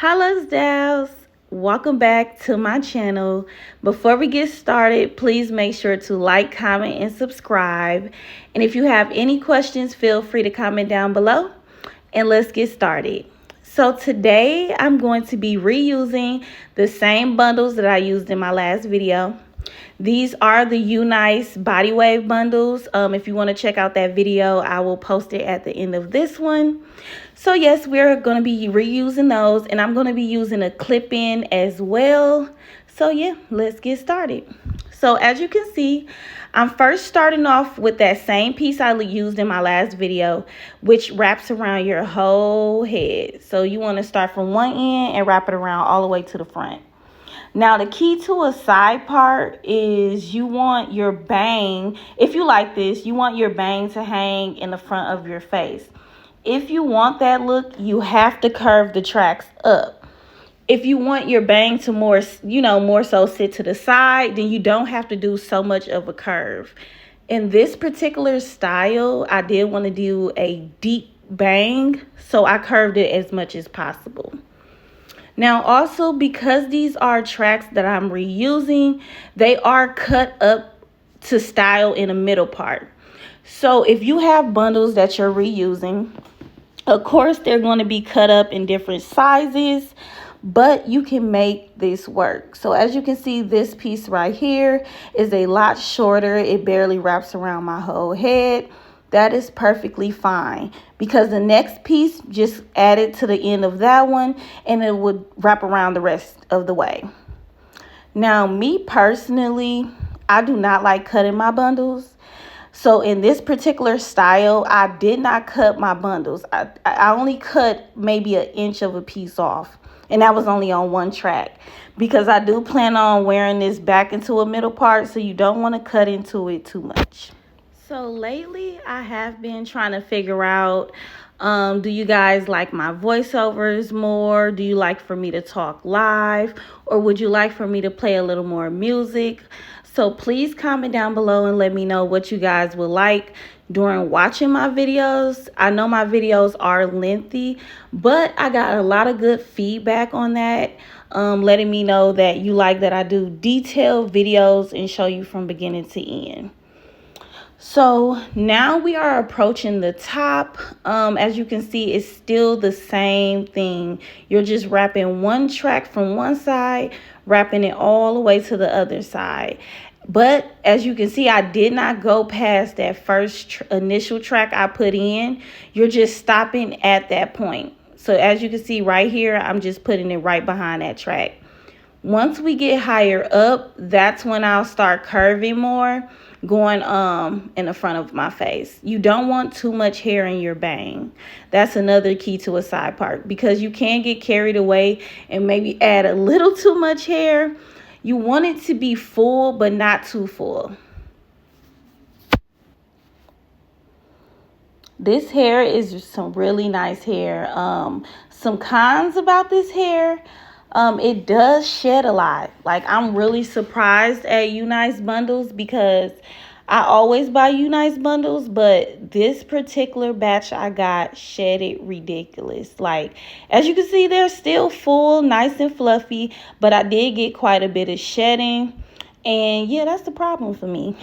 Hi Luxx.B. Welcome back to my channel. Before we get started, please make sure to like, comment, and subscribe. And if you have any questions, feel free to comment down below. And let's get started. So today I'm going to be reusing the same bundles that I used in my last video. These are the IamLuxx body wave bundles. If you want to check out that video, I will post it at the end of this one. So yes, we're going to be reusing those, and I'm going to be using a clip-in as well. So yeah, let's get started. So as you can see, I'm first starting off with that same piece I used in my last video, which wraps around your whole head. So you want to start from one end and wrap it around all the way to the front. Now, the key to a side part is you want your bang, if you like this, you want your bang to hang in the front of your face. If you want that look, you have to curve the tracks up. If you want your bang to more so sit to the side, then you don't have to do so much of a curve. In this particular style, I did want to do a deep bang, so I curved it as much as possible. Now also, because these are tracks that I'm reusing, they are cut up to style in the middle part. So if you have bundles that you're reusing, of course they're going to be cut up in different sizes, but you can make this work. So as you can see, this piece right here is a lot shorter. It barely wraps around my whole head. That is perfectly fine, because the next piece just added to the end of that one and it would wrap around the rest of the way. Now, me personally, I do not like cutting my bundles. So in this particular style, I did not cut my bundles. I only cut maybe an inch of a piece off, and that was only on one track, because I do plan on wearing this back into a middle part, so you don't want to cut into it too much. So lately, I have been trying to figure out, do you guys like my voiceovers more? Do you like for me to talk live? Or would you like for me to play a little more music? So please comment down below and let me know what you guys would like during watching my videos. I know my videos are lengthy, but I got a lot of good feedback on that, letting me know that you like that I do detailed videos and show you from beginning to end. So now we are approaching the top. As you can see, it's still the same thing. You're just wrapping one track from one side, wrapping it all the way to the other side. But as you can see, I did not go past that first initial track I put in. You're just stopping at that point. So as you can see right here, I'm just putting it right behind that track. Once we get higher up, that's when I'll start curving more, going in the front of my face. You don't want too much hair in your bang. That's another key to a side part, because you can get carried away and maybe add a little too much hair. You want it to be full, but not too full. This hair is some really nice hair. Some cons about this hair. It does shed a lot. Like, I'm really surprised at IamLuxx bundles, because I always buy IamLuxx bundles, but this particular batch I got shedded ridiculous. Like, as you can see, they're still full, nice and fluffy, but I did get quite a bit of shedding. And yeah, that's the problem for me.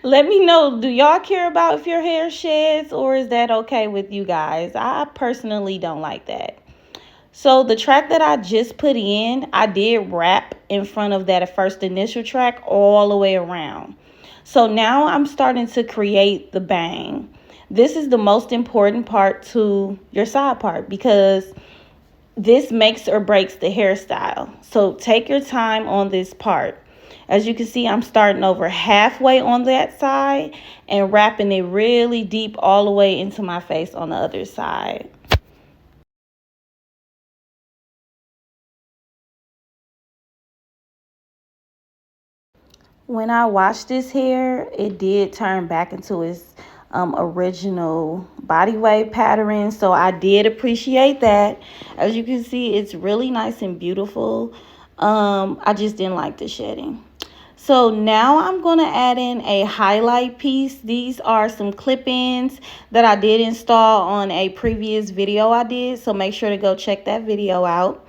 Let me know, do y'all care about if your hair sheds, or is that okay with you guys? I personally don't like that. So the track that I just put in, I did wrap in front of that first initial track all the way around. So now I'm starting to create the bang. This is the most important part to your side part, because this makes or breaks the hairstyle. So take your time on this part. As you can see, I'm starting over halfway on that side and wrapping it really deep all the way into my face on the other side. When I washed this hair, it did turn back into its original body wave pattern. So I did appreciate that. As you can see, it's really nice and beautiful. I just didn't like the shedding. So now I'm going to add in a highlight piece. These are some clip-ins that I did install on a previous video I did. So make sure to go check that video out.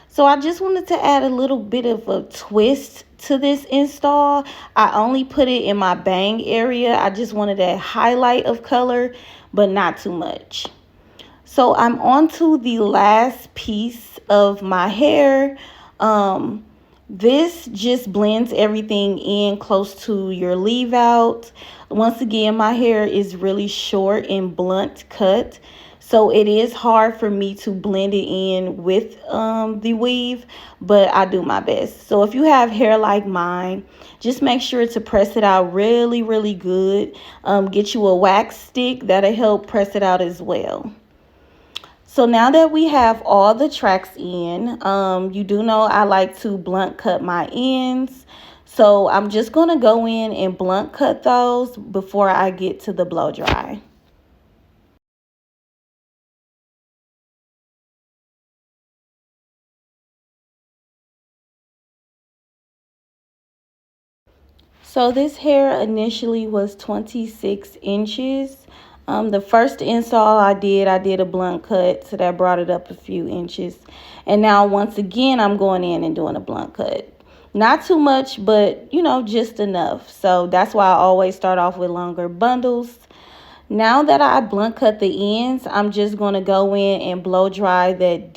So I just wanted to add a little bit of a twist to this install. I only put it in my bang area. I just wanted a highlight of color, but not too much. So I'm on to the last piece of my hair. This just blends everything in close to your leave out. Once again, my hair is really short and blunt cut, so it is hard for me to blend it in with the weave, but I do my best. So if you have hair like mine, just make sure to press it out really, really good. Get you a wax stick, that'll help press it out as well. So now that we have all the tracks in, you do know I like to blunt cut my ends. So I'm just going to go in and blunt cut those before I get to the blow dry. So this hair initially was 26 inches. The first install I did a blunt cut, so that brought it up a few inches. And now once again, I'm going in and doing a blunt cut. Not too much, but you know, just enough. So that's why I always start off with longer bundles. Now that I blunt cut the ends, I'm just going to go in and blow dry that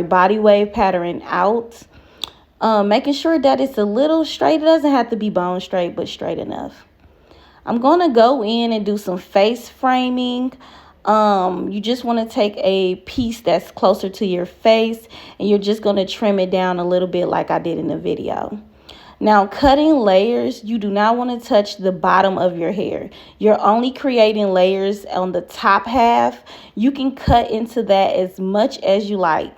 body wave pattern out. Making sure that it's a little straight. It doesn't have to be bone straight, but straight enough. I'm going to go in and do some face framing. You just want to take a piece that's closer to your face, and you're just going to trim it down a little bit like I did in the video. Now, cutting layers, you do not want to touch the bottom of your hair. You're only creating layers on the top half. You can cut into that as much as you like.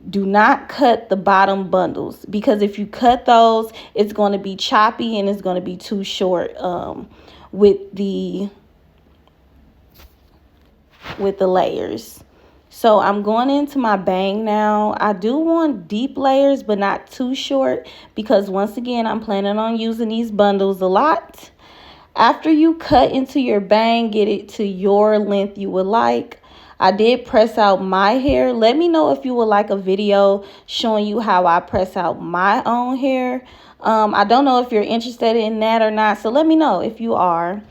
Do not cut the bottom bundles, because if you cut those, it's going to be choppy and it's going to be too short with the layers. So I'm going into my bang now. I do want deep layers, but not too short, because once again, I'm planning on using these bundles a lot. After you cut into your bang, get it to your length you would like. I did press out my hair. Let me know if you would like a video showing you how I press out my own hair. I don't know if you're interested in that or not, so let me know if you are.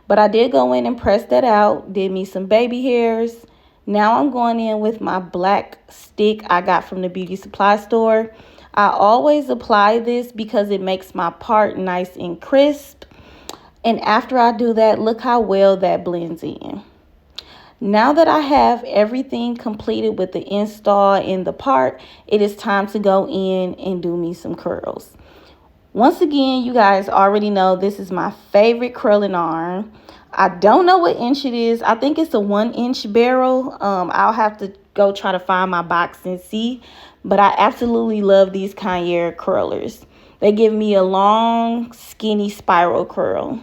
But I did go in and press that out, did me some baby hairs. Now I'm going in with my black stick I got from the beauty supply store. I always apply this because it makes my part nice and crisp. And after I do that, look how well that blends in. Now that I have everything completed with the install in the part, it is time to go in and do me some curls. Once again, you guys already know this is my favorite curling arm. I don't know what inch it is. I think it's a 1-inch barrel. I'll have to go try to find my box and see. But I absolutely love these Kanye curlers. They give me a long, skinny spiral curl,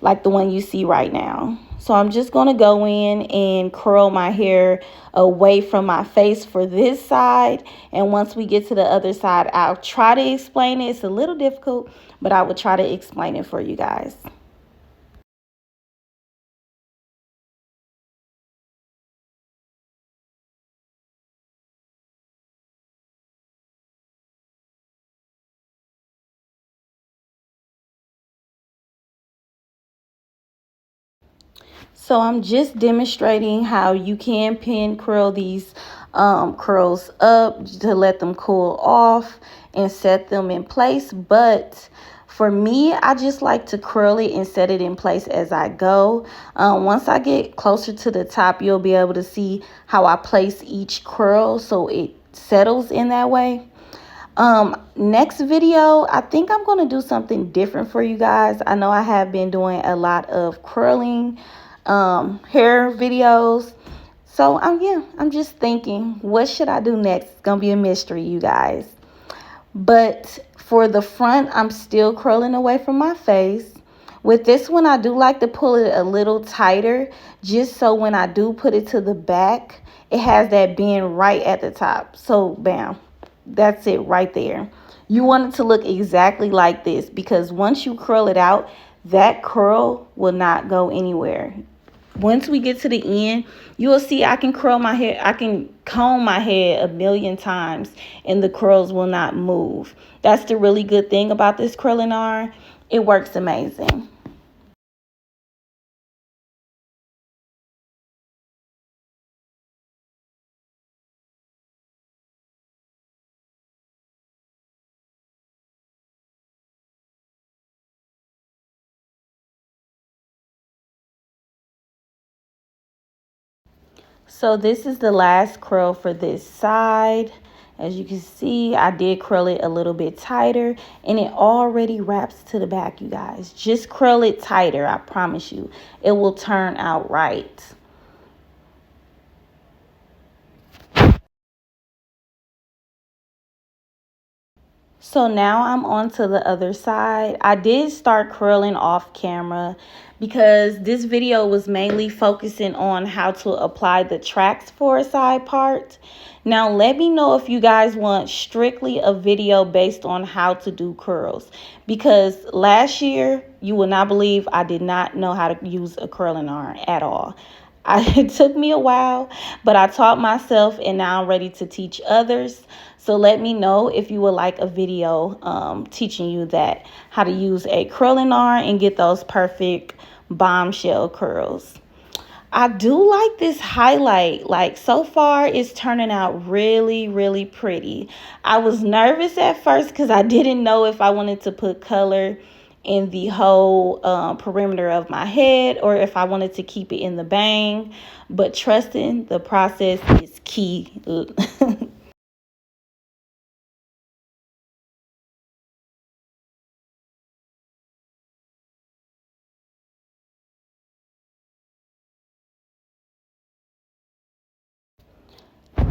like the one you see right now. So I'm just going to go in and curl my hair away from my face for this side. And once we get to the other side, I'll try to explain it. It's a little difficult, but I will try to explain it for you guys. So I'm just demonstrating how you can pin curl these curls up to let them cool off and set them in place. But for me, I just like to curl it and set it in place as I go. Once I get closer to the top, you'll be able to see how I place each curl so it settles in that way. Next video, I think I'm going to do something different for you guys. I know I have been doing a lot of curling hair videos. So I'm just thinking, what should I do next? It's going to be a mystery, you guys. But for the front, I'm still curling away from my face. With this one, I do like to pull it a little tighter, just so when I do put it to the back, it has that bend right at the top. So bam, that's it right there. You want it to look exactly like this, because once you curl it out, that curl will not go anywhere. Once we get to the end, you will see I can curl my hair. I can comb my hair a million times and the curls will not move. That's the really good thing about this curling iron. It works amazing. So this is the last curl for this side. As you can see, I did curl it a little bit tighter and it already wraps to the back, you guys. Just curl it tighter, I promise you. It will turn out right. So now I'm on to the other side. I did start curling off camera because this video was mainly focusing on how to apply the tracks for a side part. Now let me know if you guys want strictly a video based on how to do curls, because last year, you will not believe, I did not know how to use a curling iron at all. It took me a while, but I taught myself and now I'm ready to teach others. So let me know if you would like a video teaching you that, how to use a curling iron and get those perfect bombshell curls. I do like this highlight. Like, so far it's turning out really, really pretty. I was nervous at first because I didn't know if I wanted to put color in the whole perimeter of my head or if I wanted to keep it in the bang. But trusting the process is key.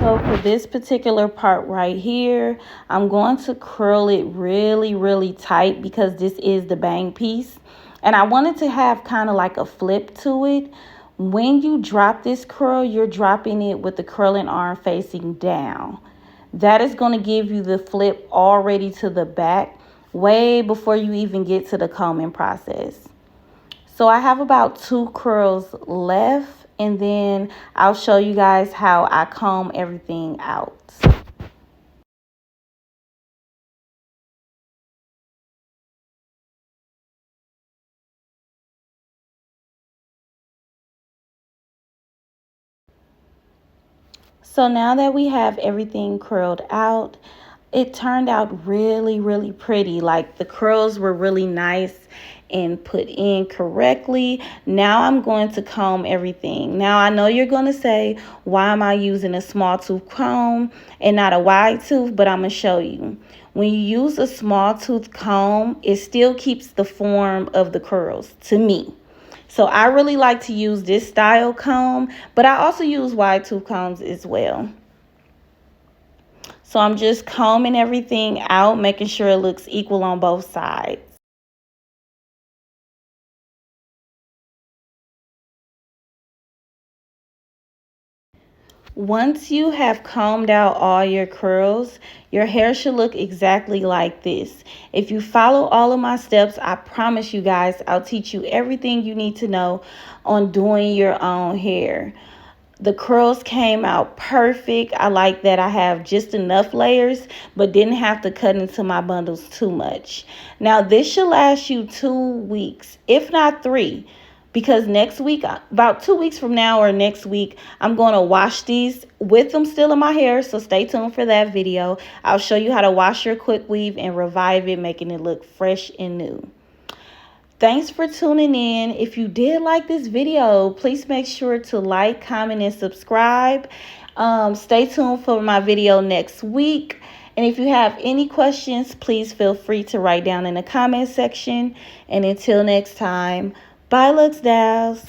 So for this particular part right here, I'm going to curl it really, really tight because this is the bang piece. And I wanted to have kind of like a flip to it. When you drop this curl, you're dropping it with the curling iron facing down. That is going to give you the flip already to the back, way before you even get to the combing process. So I have about 2 curls left, and then I'll show you guys how I comb everything out. So now that we have everything curled out, it turned out really, really pretty. Like, the curls were really nice and put in correctly. Now I'm going to comb everything. Now I know you're going to say, why am I using a small tooth comb and not a wide tooth? But I'm going to show you. When you use a small tooth comb, it still keeps the form of the curls, to me. So I really like to use this style comb, but I also use wide tooth combs as well. So I'm just combing everything out, making sure it looks equal on both sides. Once you have combed out all your curls, your hair should look exactly like this. If you follow all of my steps, I promise you guys, I'll teach you everything you need to know on doing your own hair. The curls came out perfect. I like that I have just enough layers, but didn't have to cut into my bundles too much. Now, this should last you 2 weeks, if not 3, because next week, about 2 weeks from now or next week, I'm going to wash these with them still in my hair. So stay tuned for that video. I'll show you how to wash your quick weave and revive it, making it look fresh and new. Thanks for tuning in. If you did like this video, please make sure to like, comment, and subscribe. Stay tuned for my video next week. And if you have any questions, please feel free to write down in the comment section. And until next time, bye, Lux Dolls.